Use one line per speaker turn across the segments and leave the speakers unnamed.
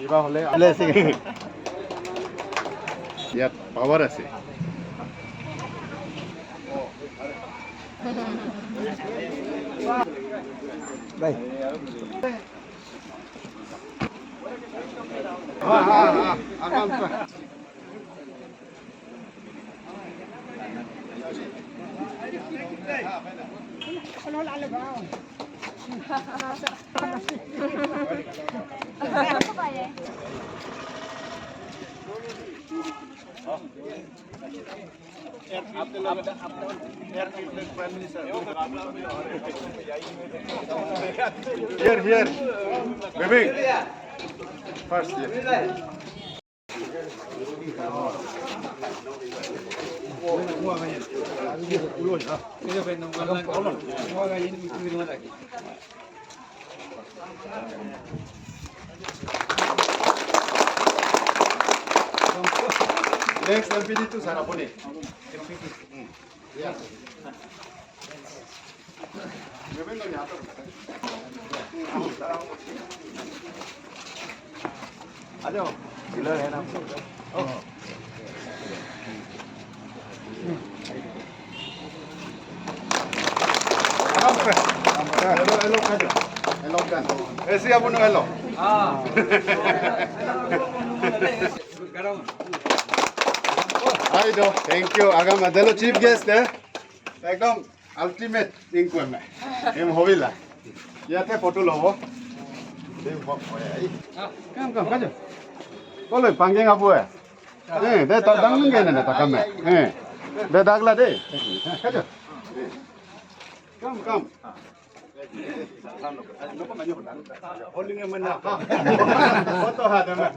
এইবাৰ হ'লে ইয়াত পাৱাৰ আছে। Here, baby. First, here. Next, LPD to Sarapone. Yeah. आ जाओ डीलर है ना hello kan ऐसे आप उन्हें hello Hi do thank you agam adelo chief guest है एकदम ultimate thing को मैं हम होविला या थे फोटो लो वो काम काजो बोलो पंगेंग आपू है दे दांगन गए ना तक में दे दागला दे काजो काम होल्डिंग में ना फोटो हाथ में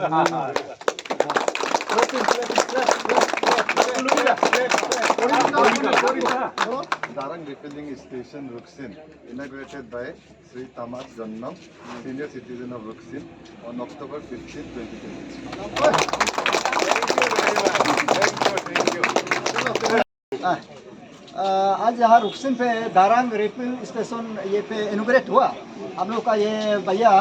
Darang Refilling Station, Ruksin, inaugurated by Sri Tamas Jannam, Senior Citizen of Ruksin, on October 15, 2023.
आज यहाँ रुकसिन पे दारंग रिफिल स्टेशन ये पे इनोग्रेट हुआ। हम लोग का ये भैया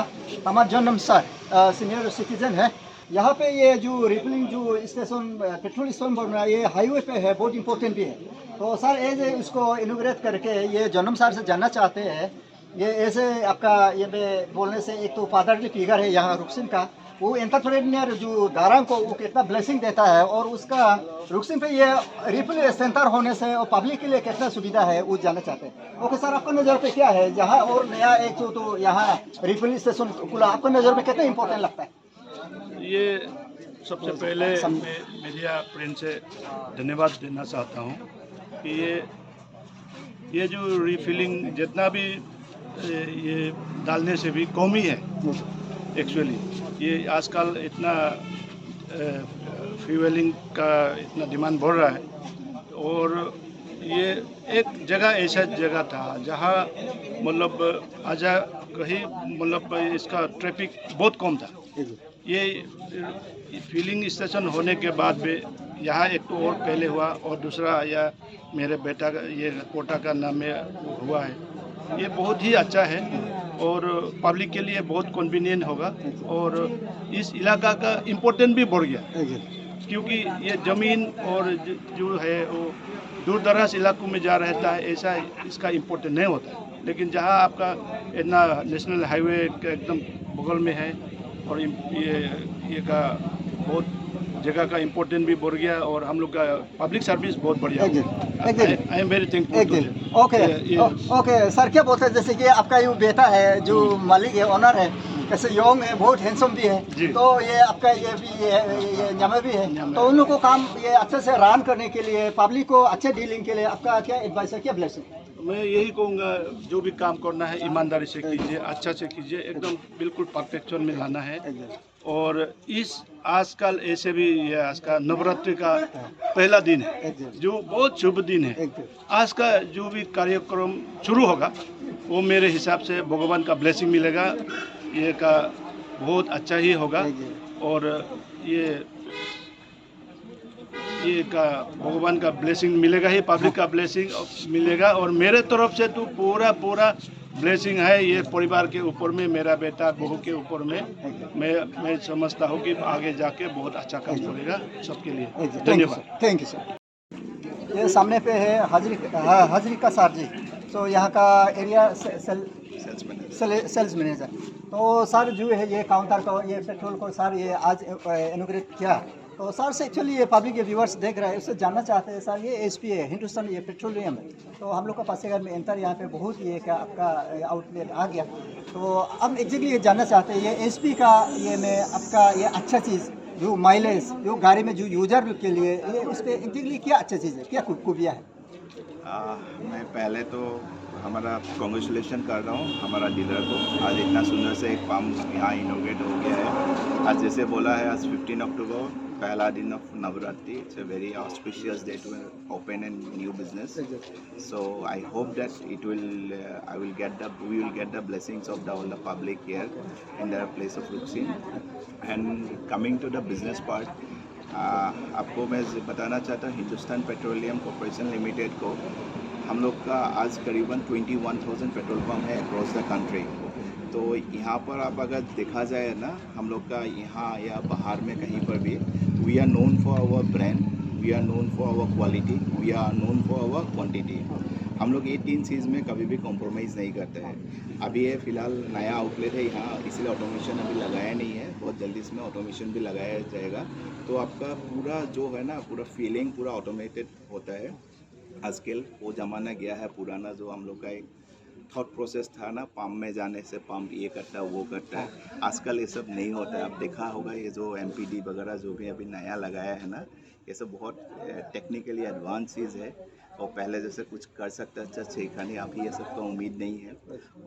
तमाम जन्म सर सीनियर सिटीजन है। यहाँ पे ये जो रिफिलिंग जो स्टेशन पेट्रोल स्टेशन बन रहा है ये हाईवे पे है, बहुत इंपॉर्टेंट भी है। तो सर एज इसको इनोग्रेट करके ये जन्म सर से जानना चाहते हैं, ये ऐसे आपका ये बोलने से एक तो फादरली फिगर है यहाँ रुकसिन का, वो एंटरप्रेन्योर जो दारंग को वो कितना ब्लेसिंग देता है और उसका रुकसिन पे ये रिफिल सेंटर होने से और पब्लिक के लिए कितना सुविधा है वो जानना चाहते हैं। ओके सर, आपका नज़र पे क्या है जहाँ और नया एक तो यहाँ रिफिल स्टेशन खुला, आपका नज़र पे कितना इंपॉर्टेंट लगता है?
ये सबसे पहले मैं मीडिया फ्रेंड से धन्यवाद देना चाहता हूँ कि ये जो रिफिलिंग जितना भी ये डालने से भी कम ही है एक्चुअली। ये आजकल इतना फ्यूलिंग का इतना डिमांड बढ़ रहा है और ये एक जगह ऐसा जगह था जहाँ मतलब आजा कहीं मतलब इसका ट्रैफिक बहुत कम था। ये फिलिंग स्टेशन होने के बाद भी यहाँ एक तो और पहले हुआ और दूसरा या मेरे बेटा का ये कोटा का नाम में हुआ है। ये बहुत ही अच्छा है और पब्लिक के लिए बहुत कन्वीनियंट होगा और इस इलाका का इम्पोर्टेंट भी बढ़ गया क्योंकि ये ज़मीन और जो है वो दूर दराज इलाकों में जा रहता है, ऐसा इसका इम्पोर्टेंट नहीं होता। लेकिन जहाँ आपका इतना नेशनल हाईवे का एकदम बगल में है और ये का बहुत जगह का इम्पोर्टेंट भी बढ़ गया और हम लोग का पब्लिक सर्विस बहुत बढ़िया। आई am very thankful.
Okay sir, क्या बोलते हैं जैसे कि आपका ये बेटा है जो मालिक है, ओनर है, ऐसे यंग है, बहुत हैंडसम भी है, तो ये आपका ये भी ये न्यामे भी है, तो उन लोगों को काम ये अच्छे से रन करने के लिए, पब्लिक को अच्छे डीलिंग के लिए आपका क्या एडवाइस है, क्या ब्लेसिंग?
मैं यही कहूँगा जो भी काम करना है ईमानदारी से कीजिए, अच्छा से कीजिए, एकदम बिल्कुल परफेक्शन में लाना है और इस आजकल ऐसे भी ये आज का नवरात्रि का पहला दिन है, जो बहुत शुभ दिन है। आज का जो भी कार्यक्रम शुरू होगा वो मेरे हिसाब से भगवान का ब्लेसिंग मिलेगा, ये का बहुत अच्छा ही होगा। और ये का भगवान का ब्लेसिंग मिलेगा ही, पब्लिक का ब्लेसिंग मिलेगा। और मेरे तरफ से तो पूरा ब्लेसिंग है ये परिवार के ऊपर में, मेरा बेटा बहू के ऊपर में। मैं समझता हूँ कि आगे जाके बहुत अच्छा काम करेगा सबके लिए। धन्यवाद।
Thank you sir. ये सामने पे है हाजरी का सर जी, तो यहाँ का एरिया सेल्स मैनेजर। तो सर जो है ये काउंटर को, ये पेट्रोल को सर ये आज इनॉग्रेट किया। तो सर से एक्चुअली ये पब्लिक के व्यूअर्स देख रहे हैं, उससे जानना चाहते हैं सर, ये एसपी है हिंदुस्तान ये पेट्रोलियम है, तो हम लोग का पासीघाट में एंटर यहाँ पे बहुत ये क्या आपका आउटलेट आ गया। तो अब एग्जैक्टली ये जानना चाहते हैं ये एसपी का ये में आपका ये अच्छा चीज़ जो माइलेज जो गाड़ी में जो यूजर के लिए ये उस पर एग्जैक्टली क्या अच्छा चीज़ है, क्या खूबियाँ है?
मैं पहले तो हमारा कॉन्ग्रेचुलेशन कर रहा हूँ हमारा डीलर को, आज इतना सुंदर से एक पंप यहाँ इनोग्रेट हो गया है। आज जैसे बोला है, आज 15 अक्टूबर पहला दिन of Navratri. It's a very auspicious day to open an new business. So I hope that we will get the blessings of all the public here in the place of Ruxin. And coming to the business part, आपको मैं बताना चाहता हूँ Hindustan petroleum corporation limited को हम लोग का आज करीबन 21,000 पेट्रोल पंप है अक्रॉस द कंट्री। तो यहाँ पर आप अगर देखा जाए ना, हम लोग का यहाँ या बाहर में कहीं पर भी we are known for our brand, we are known for our quality, we are known for our quantity. हम लोग ये 3 चीज़ में कभी भी कॉम्प्रोमाइज़ नहीं करते हैं। अभी ये फ़िलहाल नया आउटलेट है यहाँ, इसलिए ऑटोमेशन अभी लगाया नहीं है, बहुत जल्दी इसमें ऑटोमेशन भी लगाया जाएगा। तो आपका पूरा जो है ना, पूरा फीलिंग पूरा ऑटोमेटेड होता है। आजकल वो ज़माना गया है पुराना, जो हम लोग का एक थॉट प्रोसेस था ना, पंप में जाने से पंप ये करता है वो करता है। आजकल ये सब नहीं होता है। आप देखा होगा ये जो MPD वगैरह जो भी अभी नया लगाया है ना, ये सब बहुत टेक्निकली एडवांस चीज़ है और पहले जैसे कुछ कर सकता अच्छा सीखा नहीं, अभी ये सब तो उम्मीद नहीं है।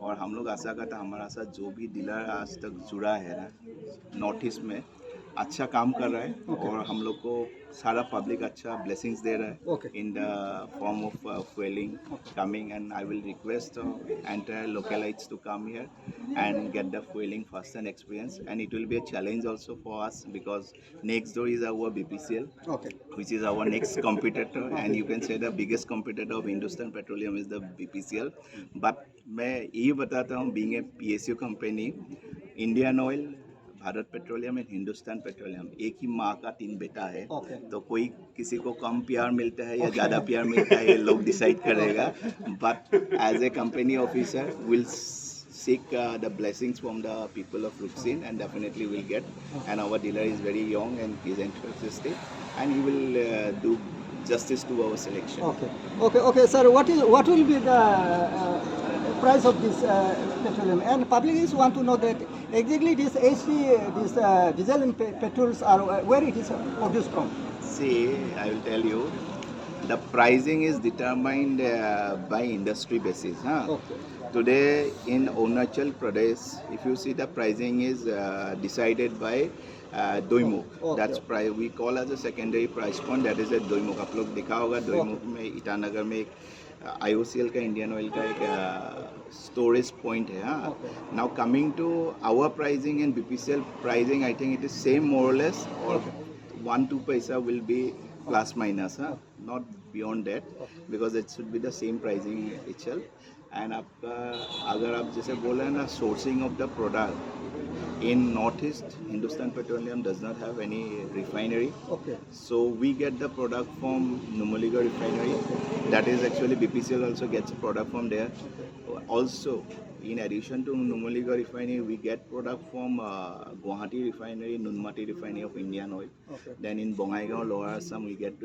और हम लोग आशा करते हैं हमारा साथ जो भी डीलर आज तक जुड़ा है ना नॉर्थ ईस्ट में, अच्छा काम कर रहा है। और हम लोग को सारा पब्लिक अच्छा ब्लेसिंग्स दे रहा है in the form of fueling coming, and I will request entire localites to come here and get the fueling first and experience. And it will be a challenge also for us because next door is our BPCL, which is our next competitor, and you can say the biggest competitor of Hindustan Petroleum is the BPCL. But मैं ये बताता हूँ, being a PSU company, Indian Oil, Bharat petroleum and Hindustan petroleum एक ही माँ का 3 बेटा है। तो कोई किसी को कम प्यार मिलता है या ज़्यादा प्यार मिलता है ये लोग डिसाइड करेगा। But as a company officer will seek the blessings from the people of Ruxin, and definitely will get. And our dealer is very young and he's enthusiastic, and he will do justice to our selection.
Okay, sir. What will be the price of this petroleum? And public is want to know that exactly this diesel and petrols are where it is produced from.
See, I will tell you, the pricing is determined by industry basis. Today in Arunachal Pradesh, if you see the pricing is decided by Doimuk. That's price we call as a secondary price point. That is a Doimuk. आप लोग देखा होगा Doimuk में ईटानगर में एक IOCL का Indian oil का एक स्टोरेज पॉइंट है। हाँ, now coming to our pricing and BPCL pricing, I think it is same more और लेस, और 1-2 पैसा will be plus minus, not beyond that, because it should be the same pricing itself. And आपका अगर आप जैसे बोल रहे हैं ना, sourcing of the product in north east, Hindustan petroleum does not have any refinery, so we get the product from Numaligarh refinery. That is actually BPCL also gets a product from there. Also, in addition to Numaligarh refinery, we get product from Guwahati refinery, Nunmati refinery of Indian Oil. Then in Bongaigaon, Lower Assam, we get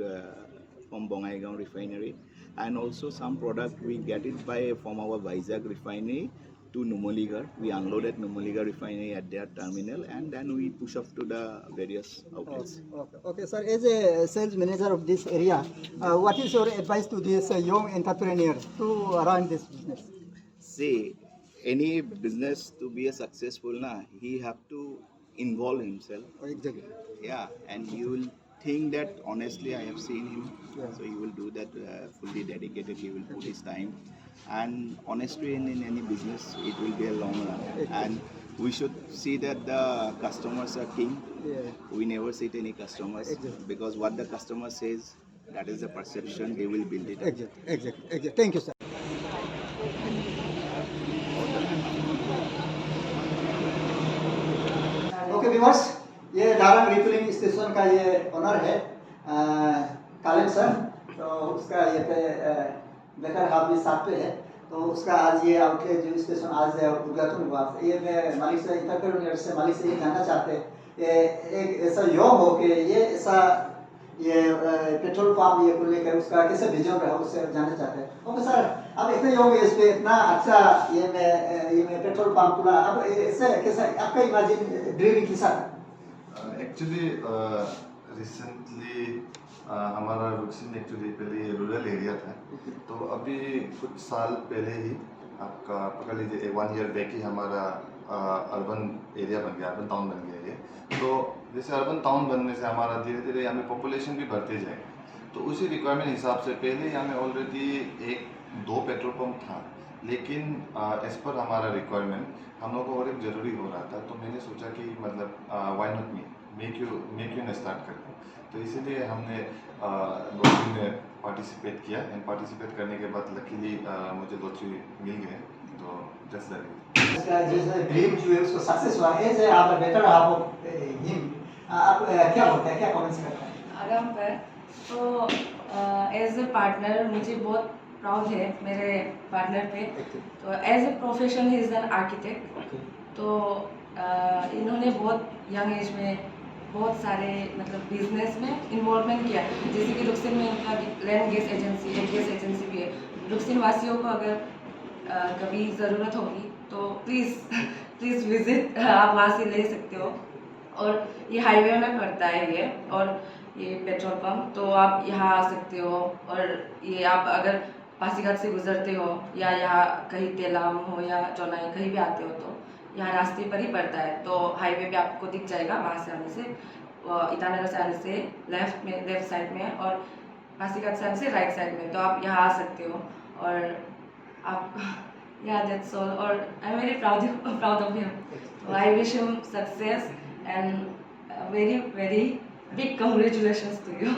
from Bongaigaon refinery, and also some product we get it from our Vizag refinery to Numaligarh. We unload at Numaligarh refinery at their terminal, and then we push up to the various outlets.
Okay, sir. As a sales manager of this area, what is your advice to this young entrepreneur to run this business?
See, any business to be a successful, he have to involve himself.
Exactly.
Yeah, and you will think that honestly I have seen him.
Yeah.
So he will do that fully dedicated. He will put his time, and honestly in any business it will be a long run. And we should see that the customers are king.
Yeah.
We never sit any customers
Exactly.
because what the customer says, that is the perception they will build it up.
Exactly. Thank you, sir. Okay weavers, ये Darrang refilling station का ये owner है कालिन sir. तो उसका ये पे baker half भी साथ पे है। तो उसका आज ये आउटलेट जो स्टेशन आज उद्घाटन हुआ, ये मैं मालिक से इंटरव्यू से मालिक से ये जानना चाहते हैं, ये एक ऐसा योग हो कि ये ऐसा ये पेट्रोल पंप ये को लेकर उसका कैसे विजन रहा, उससे जानना चाहते हैं। ओके सर, अब इतने योग इस पे इतना अच्छा ये मैं पेट्रोल पंप पूरा, अब ऐसे कैसा आपका इमेजिन ड्रीमिंग कैसा था?
एक्चुअली रिसेंटली हमारा रुकसिन एक्चुअली पहले रूरल एरिया था, तो अभी कुछ साल पहले ही आपका पकड़ लीजिए 1 ईयर बैक ही हमारा अर्बन एरिया बन गया, अर्बन टाउन बन गया ये। तो जैसे अर्बन टाउन बनने से हमारा धीरे धीरे यहाँ में पॉपुलेशन भी बढ़ते जाएगा, तो उसी रिक्वायरमेंट हिसाब से पहले यहाँ में ऑलरेडी 1-2 पेट्रोल पंप था, लेकिन एज पर हमारा रिक्वायरमेंट हम लोग को और एक ज़रूरी हो रहा था। तो मैंने सोचा कि मतलब why not me make you न स्टार्ट करते हैं। तो इसीलिए हमने 2 दिन पार्टिसिपेट किया, एंड पार्टिसिपेट करने के बाद लकीली मुझे लॉटरी मिल गए। तो जस्ट दैट
इसका जैसे ड्रीम जो है उसको सक्सेस हुआ है, जैसे आप बेटर आप हिम आप क्या होता है, क्या कमेंट्स करते हैं
आराम पर? तो एज ए पार्टनर मुझे बहुत प्राउड है मेरे पार्टनर पे। तो as a profession he is an architect. तो इन्होंने बहुत यंग एज में बहुत सारे मतलब बिजनेस में इन्वॉल्वमेंट किया, जैसे कि रुकसिन में इनका लैंड गैस एजेंसी है, गैस एजेंसी भी है। रुकसिन वासियों को अगर कभी ज़रूरत होगी तो प्लीज़ विज़िट आप वहाँ से ले सकते हो। और ये हाईवे में पड़ता है ये, और ये पेट्रोल पंप, तो आप यहाँ आ सकते हो। और ये आप अगर पासीघाट से गुजरते हो या यहाँ कहीं तेलाम हो या चौनाई कहीं भी आते हो, तो यहाँ रास्ते पर ही पड़ता है। तो हाईवे पे आपको दिख जाएगा, वहाँ से आने से ईटानगर से आने से लेफ्ट साइड में, और पासीघाट से आने से राइट साइड में। तो आप यहाँ आ सकते हो। और आप दैट्स ऑल। और I am very proud of him. I wish him success and very big congratulations to you.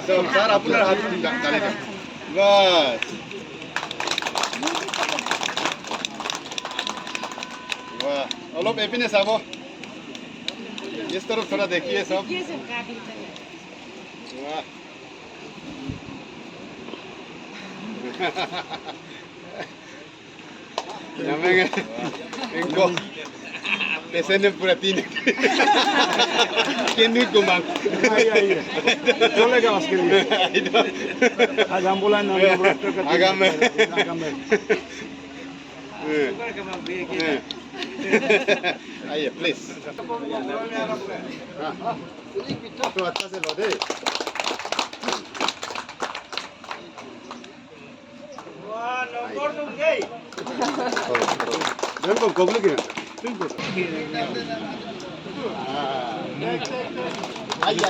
Sir আপনার হাত গালি দেন बस। वाह, অলপ এপিনে চাব, इस तरफ थोड़ा देखिए सब। वाह, llamen इनको पैसे ने पूरा 3 ¿Quién no coman?
चलेगा उसके लिए। आज हम बोला ना,
Hágame. आइए प्लीज। तो अच्छा से लो दे। बिल्कुल गोबल की आइए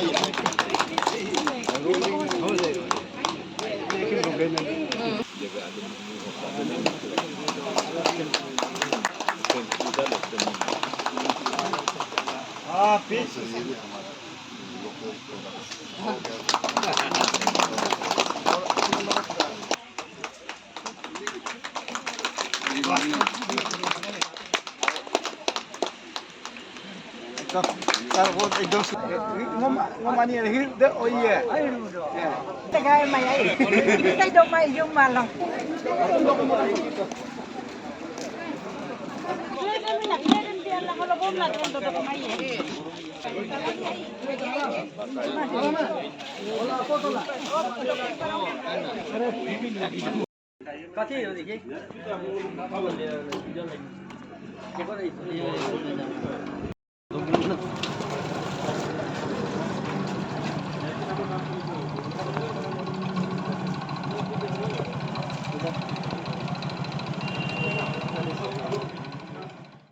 सर वो एकदम ngomani hir de oye
Tagay may ay. Tay do may yung malang.
कति हो देखि